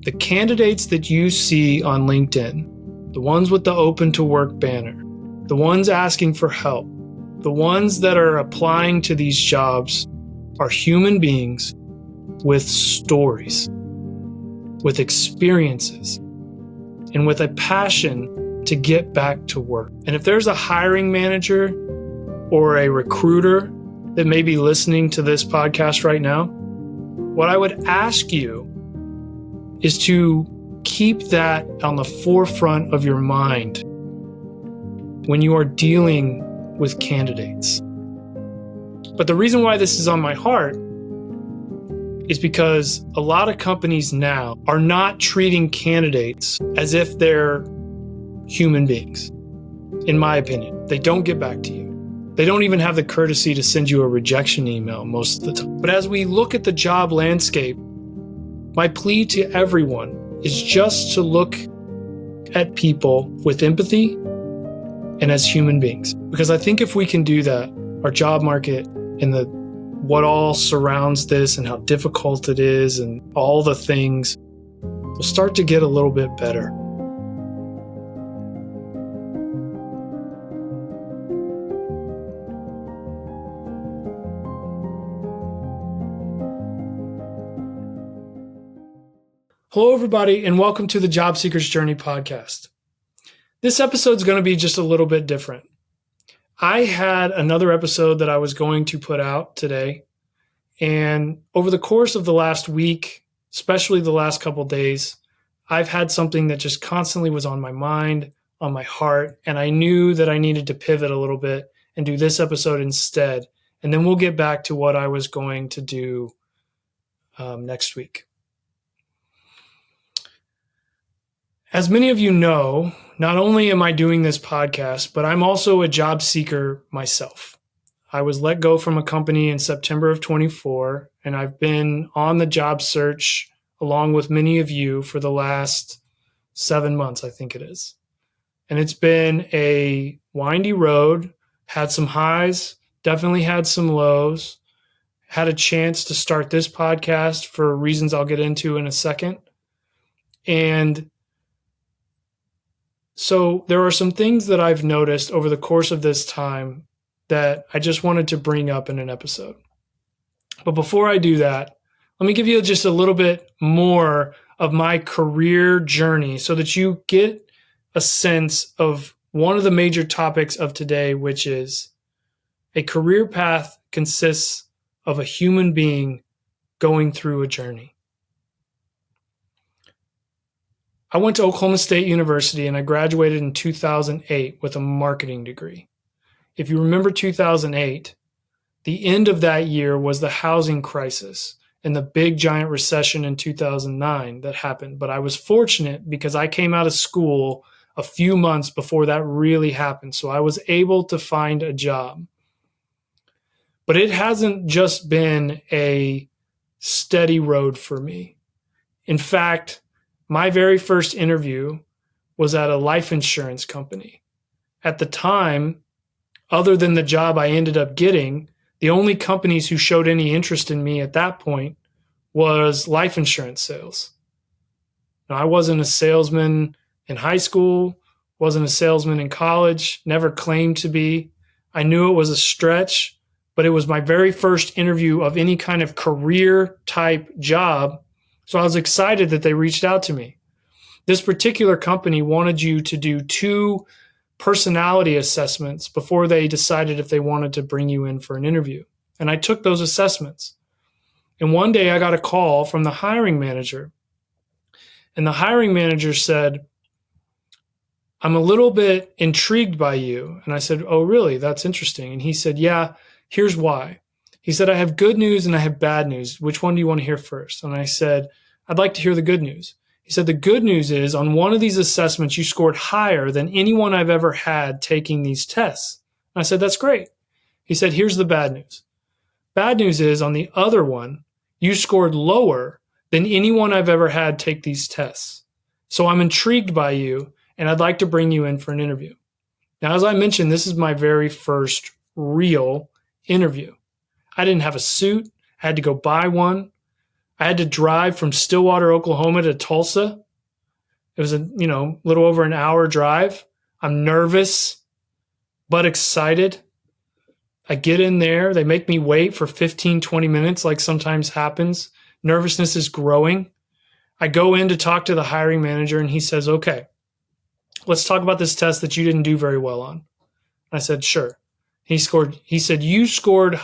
The candidates that you see on LinkedIn, the ones with the open to work banner, the ones asking for help, the ones that are applying to these jobs are human beings with stories, with experiences, and with a passion to get back to work. And if there's a hiring manager or a recruiter that may be listening to this podcast right now, what I would ask you is to keep that on the forefront of your mind when you are dealing with candidates. But the reason why this is on my heart is because a lot of companies now are not treating candidates as if they're human beings, in my opinion. They don't get back to you. They don't even have the courtesy to send you a rejection email most of the time. But as we look at the job landscape, my plea to everyone is just to look at people with empathy and as human beings. Because I think if we can do that, our job market and what all surrounds this and how difficult it is and all the things will start to get a little bit better. Hello, everybody, and welcome to the Job Seeker's Journey podcast. This episode is going to be just a little bit different. I had another episode that I was going to put out today, and over the course of the last week, especially the last couple of days, I've had something that just constantly was on my mind, on my heart, and I knew that I needed to pivot a little bit and do this episode instead, and then we'll get back to what I was going to do next week. As many of you know, not only am I doing this podcast, but I'm also a job seeker myself. I was let go from a company in September of 24, and I've been on the job search along with many of you for the last 7 months, I think it is. And it's been a windy road, had some highs, definitely had some lows, had a chance to start this podcast for reasons I'll get into in a second. And so there are some things that I've noticed over the course of this time that I just wanted to bring up in an episode. But before I do that, let me give you just a little bit more of my career journey so that you get a sense of one of the major topics of today, which is a career path consists of a human being going through a journey. I went to Oklahoma State University and I graduated in 2008 with a marketing degree. If you remember 2008, the end of that year was the housing crisis and the big giant recession in 2009 that happened. But I was fortunate because I came out of school a few months before that really happened. So I was able to find a job. But it hasn't just been a steady road for me. In fact, my very first interview was at a life insurance company. At the time, other than the job I ended up getting, the only companies who showed any interest in me at that point was life insurance sales. Now, I wasn't a salesman in high school, wasn't a salesman in college, never claimed to be. I knew it was a stretch, but it was my very first interview of any kind of career type job. So I was excited that they reached out to me. This particular company wanted you to do 2 personality assessments before they decided if they wanted to bring you in for an interview. And I took those assessments. And one day I got a call from the hiring manager. And the hiring manager said, "I'm a little bit intrigued by you." And I said, "Oh, really? That's interesting." And he said, "Yeah, here's why." He said, "I have good news and I have bad news. Which one do you want to hear first?" And I said, "I'd like to hear the good news." He said, "The good news is on one of these assessments, you scored higher than anyone I've ever had taking these tests." And I said, "That's great." He said, "Here's the bad news. Bad news is on the other one, you scored lower than anyone I've ever had take these tests. So I'm intrigued by you and I'd like to bring you in for an interview." Now, as I mentioned, this is my very first real interview. I didn't have a suit. I had to go buy one. I had to drive from Stillwater, Oklahoma to Tulsa. It was a, little over an hour drive. I'm nervous, but excited. I get in there. They make me wait for 15, 20 minutes, like sometimes happens. Nervousness is growing. I go in to talk to the hiring manager, and he says, okay, let's talk about this test that you didn't do very well on. I said, sure. He said, you scored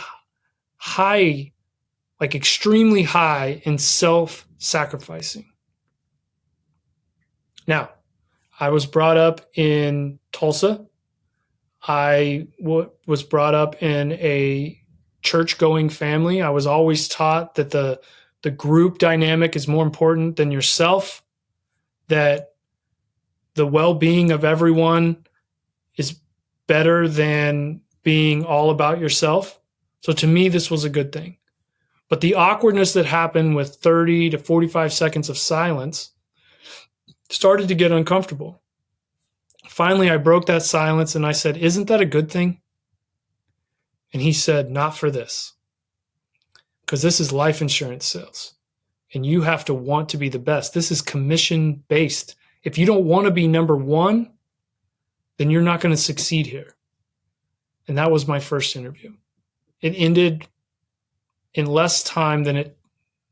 high, like extremely high in self-sacrificing. Now, I was brought up in Tulsa. I was brought up in a church-going family. I was always taught that the group dynamic is more important than yourself, that the well-being of everyone is better than being all about yourself. So to me, this was a good thing. But the awkwardness that happened with 30 to 45 seconds of silence started to get uncomfortable. Finally, I broke that silence and I said, isn't that a good thing? And he said, not for this. Because this is life insurance sales. And you have to want to be the best. This is commission based. If you don't want to be number one, then you're not going to succeed here. And that was my first interview. It ended in less time than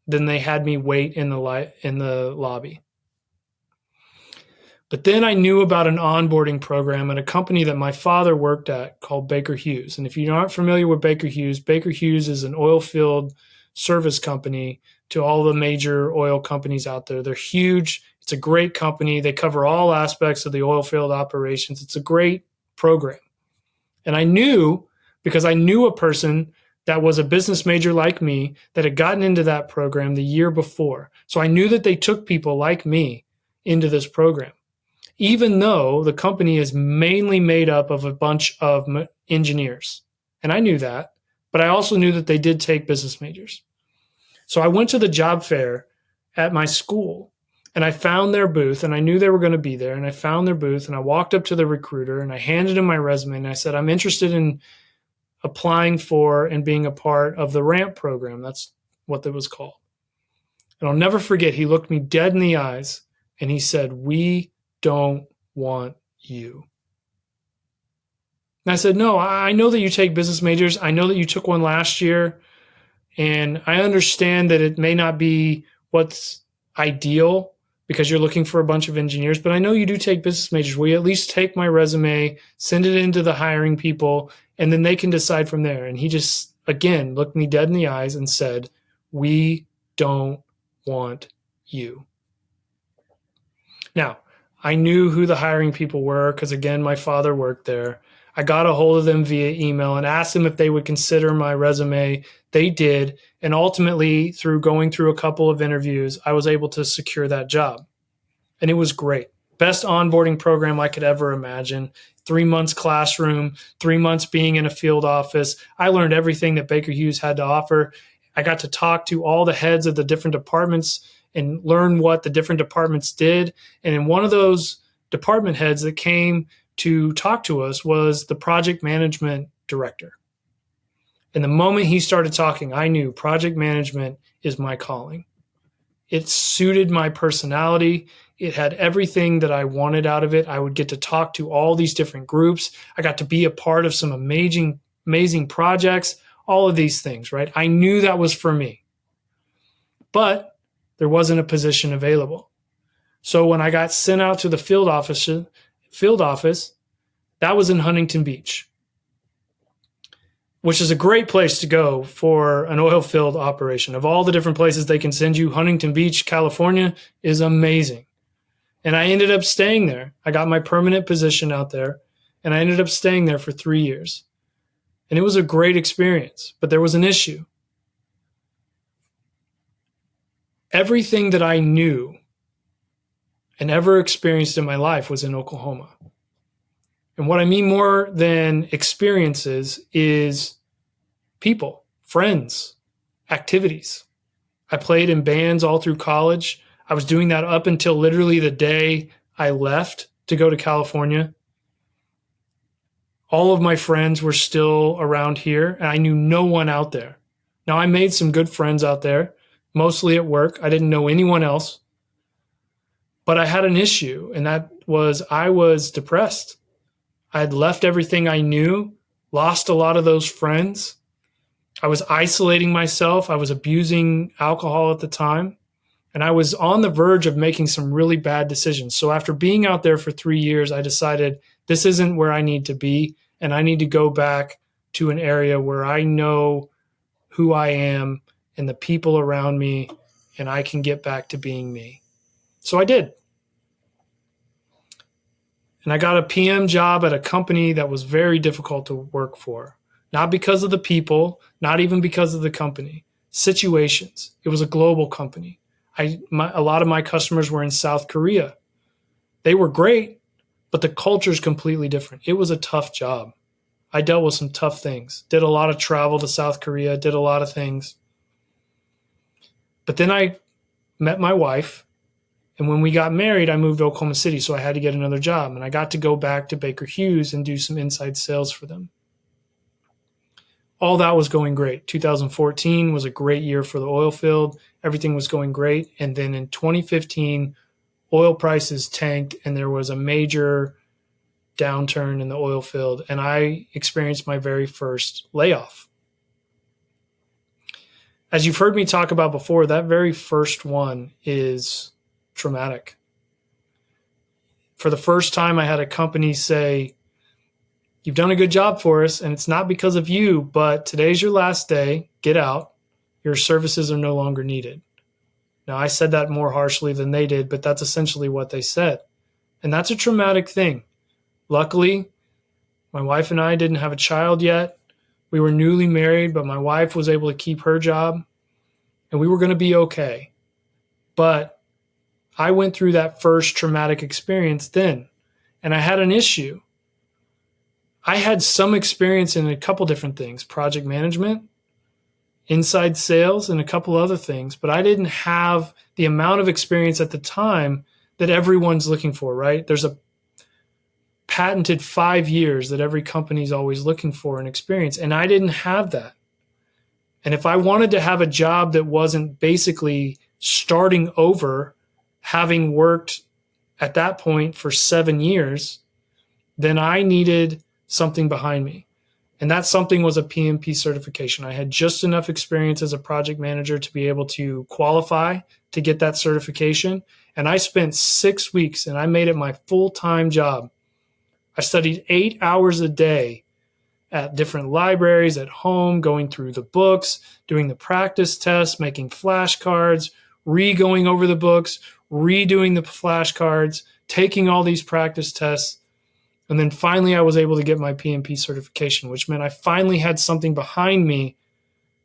they had me wait in the lobby. But then I knew about an onboarding program at a company that my father worked at called Baker Hughes. And if you aren't familiar with Baker Hughes is an oil field service company to all the major oil companies out there. They're huge. It's a great company. They cover all aspects of the oil field operations. It's a great program. And I knew, because I knew a person that was a business major like me that had gotten into that program the year before. So I knew that they took people like me into this program, even though the company is mainly made up of a bunch of engineers. And I knew that, but I also knew that they did take business majors. So I went to the job fair at my school and I found their booth, and I knew they were going to be there, and I found their booth, and I walked up to the recruiter and I handed him my resume and I said, I'm interested in applying for and being a part of the RAMP program. That's what it was called. And I'll never forget, he looked me dead in the eyes and he said, we don't want you. And I said, no, I know that you take business majors. I know that you took one last year. And I understand that it may not be what's ideal because you're looking for a bunch of engineers, but I know you do take business majors. Will you at least take my resume, send it into the hiring people, and then they can decide from there? And he just, again, looked me dead in the eyes and said, we don't want you. Now, I knew who the hiring people were because, again, my father worked there. I got a hold of them via email and asked them if they would consider my resume. They did. And ultimately, through going through a couple of interviews, I was able to secure that job. And it was great. Best onboarding program I could ever imagine. 3 months classroom, 3 months being in a field office. I learned everything that Baker Hughes had to offer. I got to talk to all the heads of the different departments and learn what the different departments did. And in one of those department heads that came to talk to us was the project management director. And the moment he started talking, I knew project management is my calling. It suited my personality. It had everything that I wanted out of it. I would get to talk to all these different groups. I got to be a part of some amazing projects, all of these things, right? I knew that was for me. But there wasn't a position available. So when I got sent out to the field office, that was in Huntington Beach, which is a great place to go for an oil field operation. Of all the different places they can send you, Huntington Beach, California is amazing. And I ended up staying there. I got my permanent position out there, and I ended up staying there for 3 years. And it was a great experience, but there was an issue. Everything that I knew and ever experienced in my life was in Oklahoma. And what I mean more than experiences is people, friends, activities. I played in bands all through college. I was doing that up until literally the day I left to go to California. All of my friends were still around here, and I knew no one out there. Now, I made some good friends out there, mostly at work. I didn't know anyone else. But I had an issue, and that was I was depressed. I had left everything I knew, lost a lot of those friends. I was isolating myself. I was abusing alcohol at the time. And I was on the verge of making some really bad decisions. So after being out there for 3 years, I decided this isn't where I need to be. And I need to go back to an area where I know who I am and the people around me, and I can get back to being me. So I did. And I got a PM job at a company that was very difficult to work for. Not because of the people, not even because of the company. Situations. It was a global company. A lot of my customers were in South Korea. They were great, but the culture is completely different. It was a tough job. I dealt with some tough things. Did a lot of travel to South Korea, did a lot of things. But then I met my wife, and when we got married, I moved to Oklahoma City, so I had to get another job. And I got to go back to Baker Hughes and do some inside sales for them. All that was going great. 2014 was a great year for the oil field. Everything was going great. And then in 2015, oil prices tanked and there was a major downturn in the oil field. And I experienced my very first layoff. As you've heard me talk about before, that very first one is traumatic. For the first time, I had a company say, "You've done a good job for us, and it's not because of you, but today's your last day. Get out. Your services are no longer needed." Now, I said that more harshly than they did, but that's essentially what they said. And that's a traumatic thing. Luckily, my wife and I didn't have a child yet. We were newly married, but my wife was able to keep her job, and we were going to be okay. But I went through that first traumatic experience then, and I had an issue. I had some experience in a couple different things, project management, inside sales, and a couple other things, but I didn't have the amount of experience at the time that everyone's looking for, right? There's a patented 5 years that every company is always looking for in experience, and I didn't have that. And if I wanted to have a job that wasn't basically starting over, having worked at that point for 7 years, then I needed something behind me. And that something was a PMP certification. I had just enough experience as a project manager to be able to qualify to get that certification. And I spent 6 weeks and I made it my full-time job. I studied 8 hours a day at different libraries, at home, going through the books, doing the practice tests, making flashcards, going over the books, redoing the flashcards, taking all these practice tests. And then finally, I was able to get my PMP certification, which meant I finally had something behind me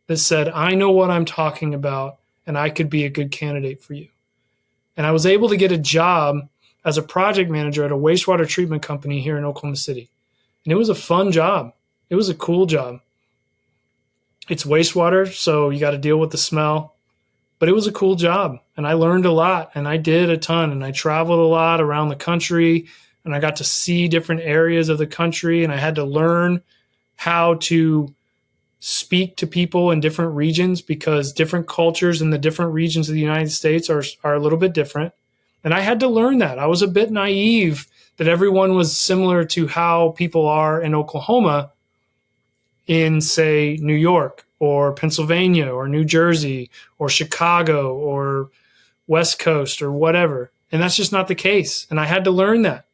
that said, I know what I'm talking about, and I could be a good candidate for you. And I was able to get a job as a project manager at a wastewater treatment company here in Oklahoma City. And it was a fun job. It was a cool job. It's wastewater, so you got to deal with the smell. But it was a cool job, and I learned a lot, and I did a ton, and I traveled a lot around the country, and I got to see different areas of the country, and I had to learn how to speak to people in different regions because different cultures in the different regions of the United States are a little bit different. And I had to learn that. I was a bit naive that everyone was similar to how people are in Oklahoma in, say, New York or Pennsylvania or New Jersey or Chicago or West Coast or whatever. And that's just not the case. And I had to learn that.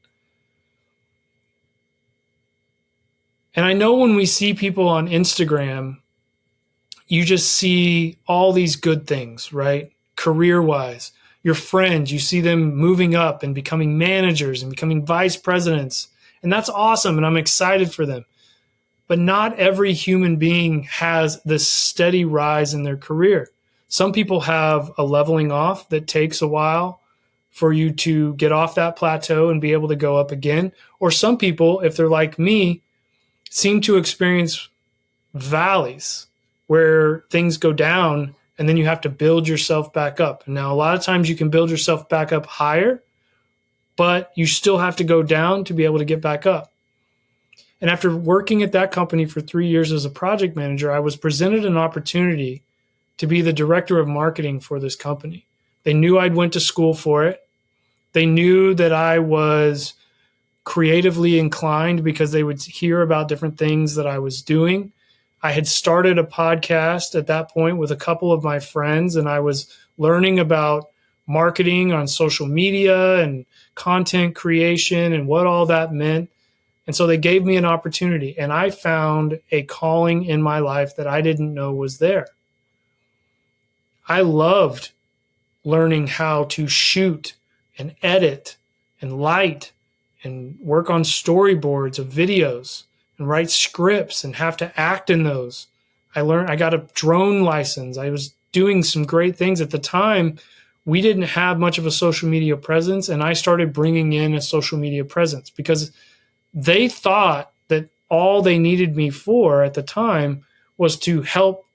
And I know when we see people on Instagram, you just see all these good things, right? Career-wise. Your friends, you see them moving up and becoming managers and becoming vice presidents. And that's awesome, and I'm excited for them. But not every human being has this steady rise in their career. Some people have a leveling off that takes a while for you to get off that plateau and be able to go up again. Or some people, if they're like me, seem to experience valleys where things go down and then you have to build yourself back up. And now, a lot of times you can build yourself back up higher, but you still have to go down to be able to get back up. And after working at that company for 3 years as a project manager, I was presented an opportunity to be the director of marketing for this company. They knew I'd went to school for it. They knew that I was creatively inclined because they would hear about different things that I was doing. I had started a podcast at that point with a couple of my friends, and I was learning about marketing on social media and content creation and what all that meant. And so they gave me an opportunity, and I found a calling in my life that I didn't know was there. I loved learning how to shoot and edit and light and work on storyboards of videos and write scripts and have to act in those. I got a drone license. I was doing some great things at the time. We didn't have much of a social media presence, and I started bringing in a social media presence because they thought that all they needed me for at the time was to help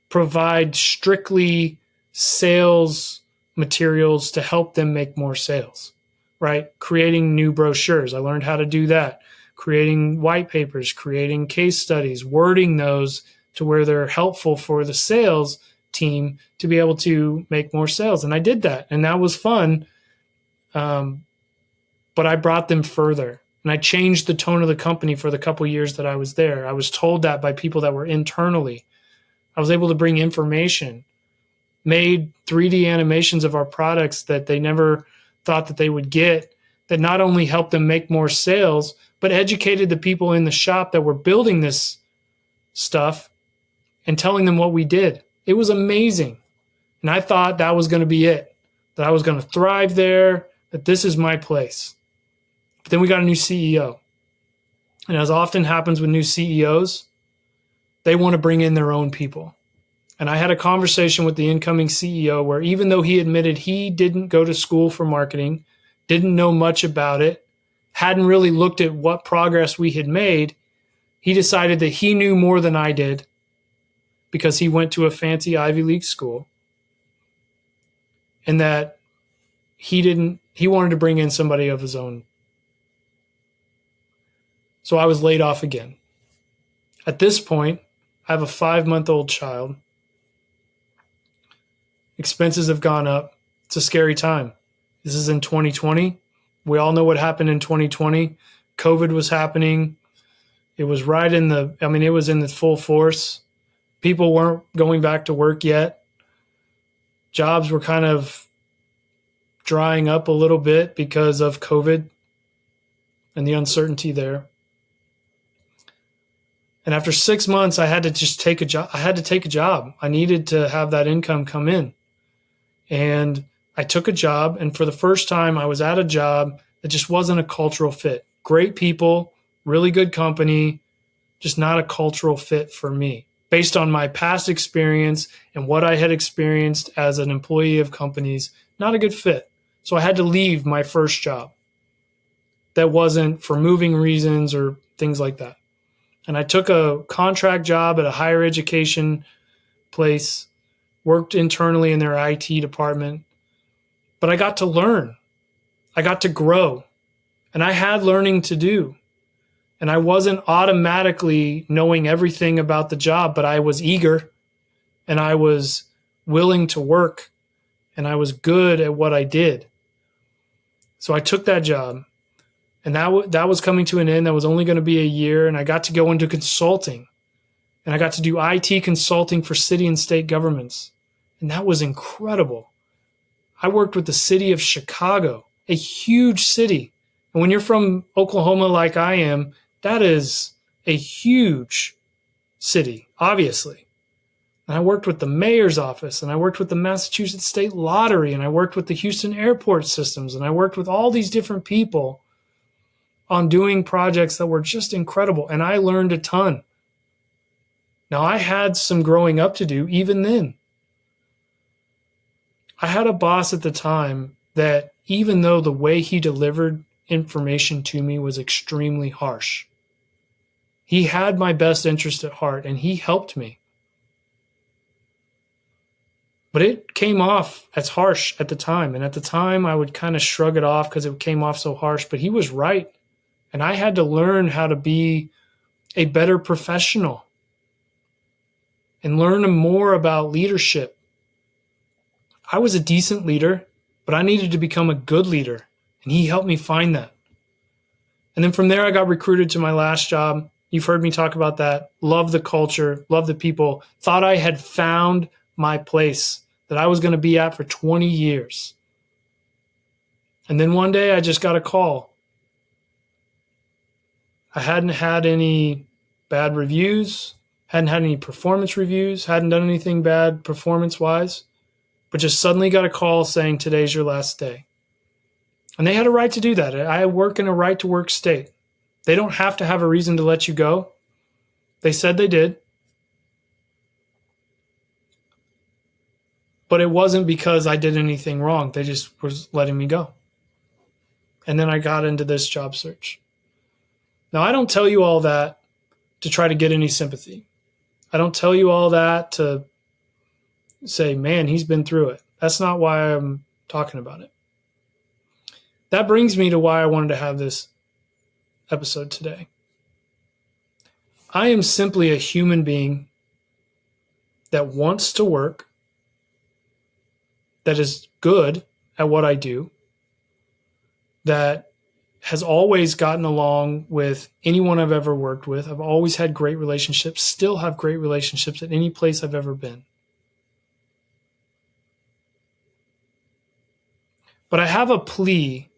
provide strictly sales materials to help them make more sales, right? Creating new brochures. I learned how to do that. Creating white papers, creating case studies, wording those to where they're helpful for the sales team to be able to make more sales. And I did that, and that was fun. But I brought them further, and I changed the tone of the company for the couple years that I was there. I was told that by people that were internally. I was able to bring information, made 3D animations of our products that they never thought that they would get, that not only helped them make more sales, but educated the people in the shop that were building this stuff and telling them what we did. It was amazing. And I thought that was going to be it, that I was going to thrive there, that this is my place. But then we got a new CEO. And as often happens with new CEOs, they want to bring in their own people. And I had a conversation with the incoming CEO where even though he admitted he didn't go to school for marketing, didn't know much about it, hadn't really looked at what progress we had made, he decided that he knew more than I did because he went to a fancy Ivy League school, and that he wanted to bring in somebody of his own. So I was laid off again. At this point, I have a 5-month-old child. Expenses have gone up. It's a scary time. This is in 2020. We all know what happened in 2020. COVID was happening. It was it was in the full force. People weren't going back to work yet. Jobs were kind of drying up a little bit because of COVID and the uncertainty there. And after 6 months, I had to just take a job. I needed to have that income come in. And I took a job. And for the first time, I was at a job that just wasn't a cultural fit. Great people, really good company, just not a cultural fit for me. Based on my past experience and what I had experienced as an employee of companies, not a good fit. So I had to leave my first job. That wasn't for moving reasons or things like that. And I took a contract job at a higher education place, worked internally in their IT department. But I got to learn. I got to grow. And I had learning to do. And I wasn't automatically knowing everything about the job, but I was eager and I was willing to work and I was good at what I did. So I took that job. And that was coming to an end. That was only going to be a year. And I got to go into consulting. And I got to do IT consulting for city and state governments. And that was incredible. I worked with the city of Chicago, a huge city. And when you're from Oklahoma like I am, that is a huge city, obviously. And I worked with the mayor's office, and I worked with the Massachusetts State Lottery, and I worked with the Houston Airport Systems, and I worked with all these different people on doing projects that were just incredible. And I learned a ton. Now, I had some growing up to do even then. I had a boss at the time that even though the way he delivered information to me was extremely harsh, he had my best interest at heart and he helped me. But it came off as harsh at the time. And at the time, I would kind of shrug it off because it came off so harsh. But he was right. And I had to learn how to be a better professional. and learn more about leadership. I was a decent leader, but I needed to become a good leader, and he helped me find that. And then from there, I got recruited to my last job. You've heard me talk about that. Love the culture, love the people. Thought I had found my place that I was going to be at for 20 years. And then one day I just got a call. I hadn't had any bad reviews, hadn't had any performance reviews, hadn't done anything bad performance-wise, but just suddenly got a call saying today's your last day. And they had a right to do that. I work in a right-to-work state. They don't have to have a reason to let you go. They said they did. But it wasn't because I did anything wrong. They just was letting me go. And then I got into this job search. Now, I don't tell you all that to try to get any sympathy. I don't tell you all that to say, man, he's been through it. That's not why I'm talking about it. That brings me to why I wanted to have this episode today. I am simply a human being that wants to work, that is good at what I do, that has always gotten along with anyone I've ever worked with. I've always had great relationships, still have great relationships at any place I've ever been. But I have a plea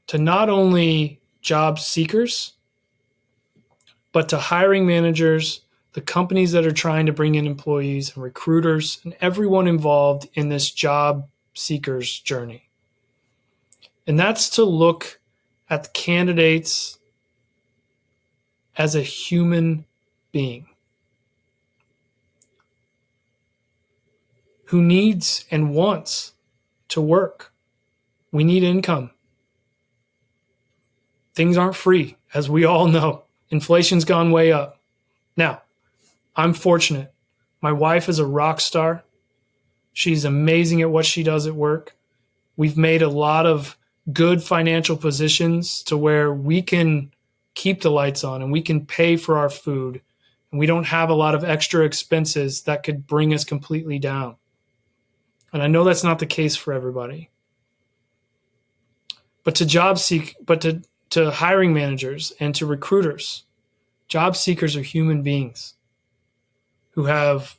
to not only job seekers, but to hiring managers, the companies that are trying to bring in employees and recruiters and everyone involved in this job seekers journey. And that's to look at the candidates as a human being who needs and wants to work. We need income. Things aren't free, as we all know. Inflation's gone way up. Now, I'm fortunate. My wife is a rock star. She's amazing at what she does at work. We've made a lot of good financial positions to where we can keep the lights on and we can pay for our food. And we don't have a lot of extra expenses that could bring us completely down. And I know that's not the case for everybody. But to hiring managers and to recruiters, job seekers are human beings who have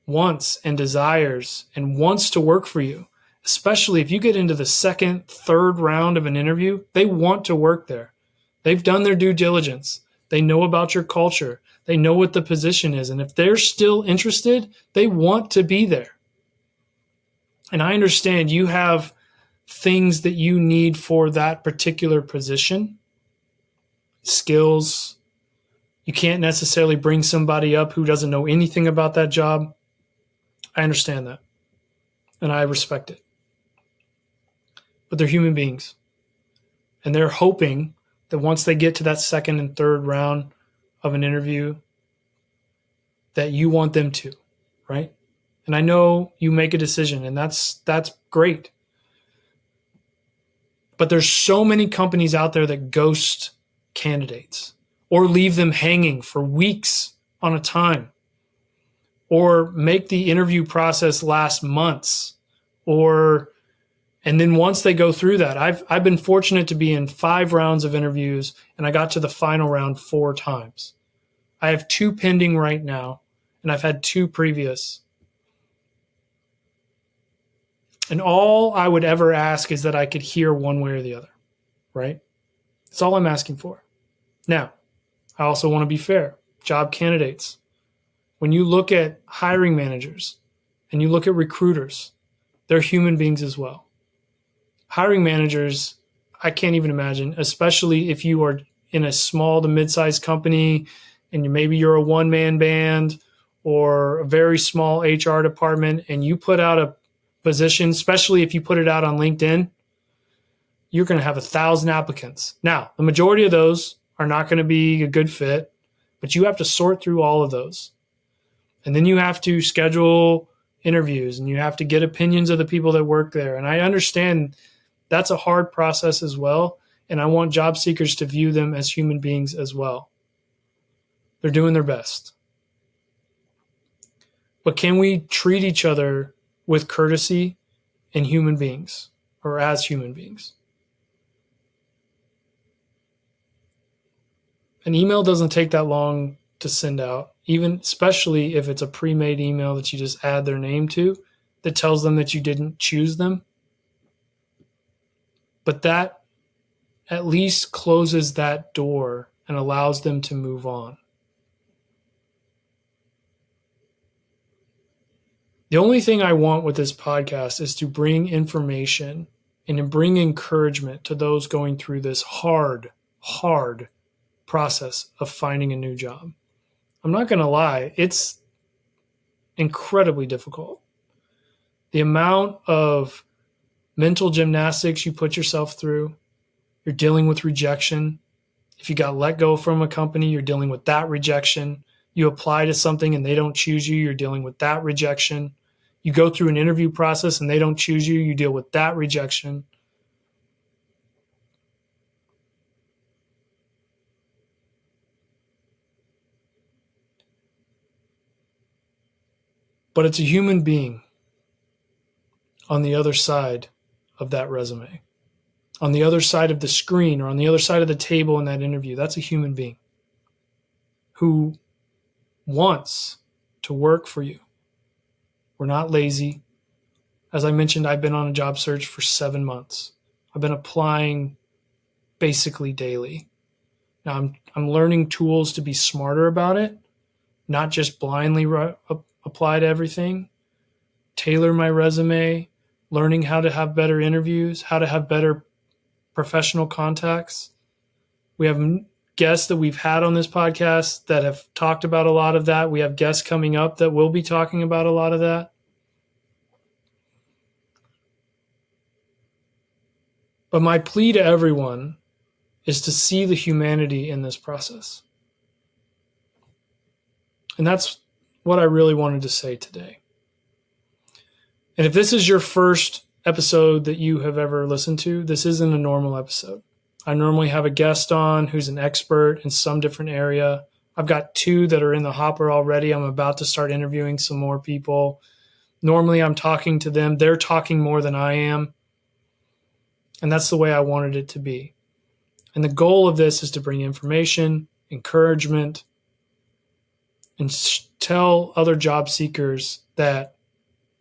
wants and desires and wants to work for you. Especially if you get into the second, third round of an interview, they want to work there. They've done their due diligence. They know about your culture. They know what the position is. And if they're still interested, they want to be there. And I understand you have things that you need for that particular position, skills. You can't necessarily bring somebody up who doesn't know anything about that job. I understand that. And I respect it. But they're human beings. And they're hoping that once they get to that second and third round of an interview, that you want them to, right? And I know you make a decision, and that's great. But there's so many companies out there that ghost candidates or leave them hanging for weeks on a time or make the interview process last months and then once they go through that, I've been fortunate to be in 5 rounds of interviews, and I got to the final round 4 times. I have 2 pending right now, and I've had 2 previous. And all I would ever ask is that I could hear one way or the other, right? That's all I'm asking for. Now, I also want to be fair. Job candidates. When you look at hiring managers and you look at recruiters, they're human beings as well. Hiring managers, I can't even imagine, especially if you are in a small to mid-sized company and maybe you're a one-man band or a very small HR department and you put out a position, especially if you put it out on LinkedIn, you're going to have 1,000 applicants. Now, the majority of those are not going to be a good fit, but you have to sort through all of those. And then you have to schedule interviews and you have to get opinions of the people that work there. And I understand that's a hard process as well. And I want job seekers to view them as human beings as well. They're doing their best. But can we treat each other with courtesy in human beings or as human beings? An email doesn't take that long to send out, even especially if it's a pre-made email that you just add their name to that tells them that you didn't choose them. But that at least closes that door and allows them to move on. The only thing I want with this podcast is to bring information and to bring encouragement to those going through this hard process of finding a new job. I'm not going to lie, it's incredibly difficult. The amount of mental gymnastics you put yourself through, you're dealing with rejection. If you got let go from a company, you're dealing with that rejection. You apply to something and they don't choose you, you're dealing with that rejection. You go through an interview process and they don't choose you, you deal with that rejection. But it's a human being on the other side of that resume, on the other side of the screen or on the other side of the table in that interview. That's a human being who wants to work for you. We're not lazy. As I mentioned, I've been on a job search for 7 months. I've been applying basically daily. Now I'm learning tools to be smarter about it, not just blindly apply to everything, tailor my resume, learning how to have better interviews, how to have better professional contacts. We have guests that we've had on this podcast that have talked about a lot of that. We have guests coming up that will be talking about a lot of that. But my plea to everyone is to see the humanity in this process. And that's what I really wanted to say today. And if this is your first episode that you have ever listened to, this isn't a normal episode. I normally have a guest on who's an expert in some different area. I've got 2 that are in the hopper already. I'm about to start interviewing some more people. Normally I'm talking to them. They're talking more than I am. And that's the way I wanted it to be. And the goal of this is to bring information, encouragement, and tell other job seekers that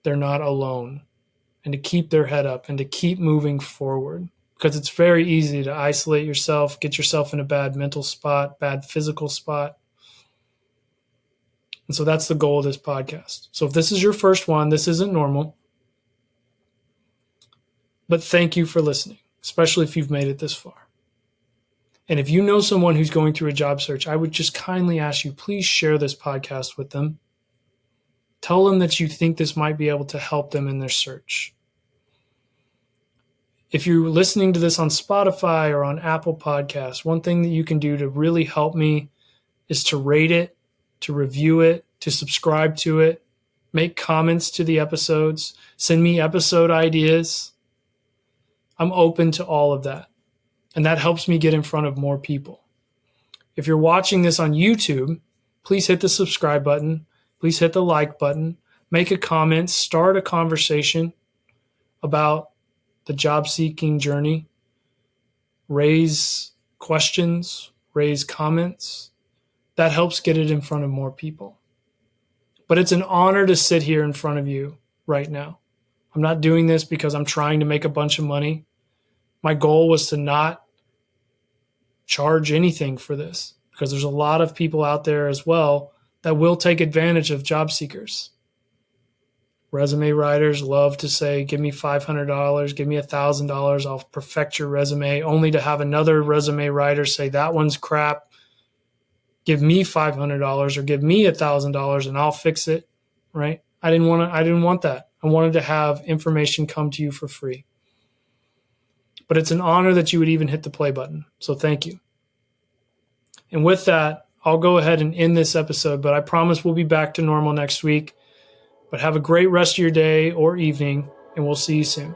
they're not alone, and to keep their head up and to keep moving forward, because it's very easy to isolate yourself, get yourself in a bad mental spot, bad physical spot. And so that's the goal of this podcast. So if this is your first one, this isn't normal, but thank you for listening, especially if you've made it this far. And if you know someone who's going through a job search, I would just kindly ask you, please share this podcast with them. Tell them that you think this might be able to help them in their search. If you're listening to this on Spotify or on Apple Podcasts, one thing that you can do to really help me is to rate it, to review it, to subscribe to it, make comments to the episodes, send me episode ideas. I'm open to all of that. And that helps me get in front of more people. If you're watching this on YouTube, please hit the subscribe button. Please hit the like button. Make a comment. Start a conversation about the job seeking journey. Raise questions. Raise comments. That helps get it in front of more people. But it's an honor to sit here in front of you right now. I'm not doing this because I'm trying to make a bunch of money. My goal was to not charge anything for this, because there's a lot of people out there as well that will take advantage of job seekers. Resume writers love to say, give me $500, give me $1,000, I'll perfect your resume, only to have another resume writer say, that one's crap, give me $500 or give me $1,000 and I'll fix it, right? I didn't want that. I wanted to have information come to you for free. But it's an honor that you would even hit the play button. So thank you. And with that, I'll go ahead and end this episode, but I promise we'll be back to normal next week. But have a great rest of your day or evening, and we'll see you soon.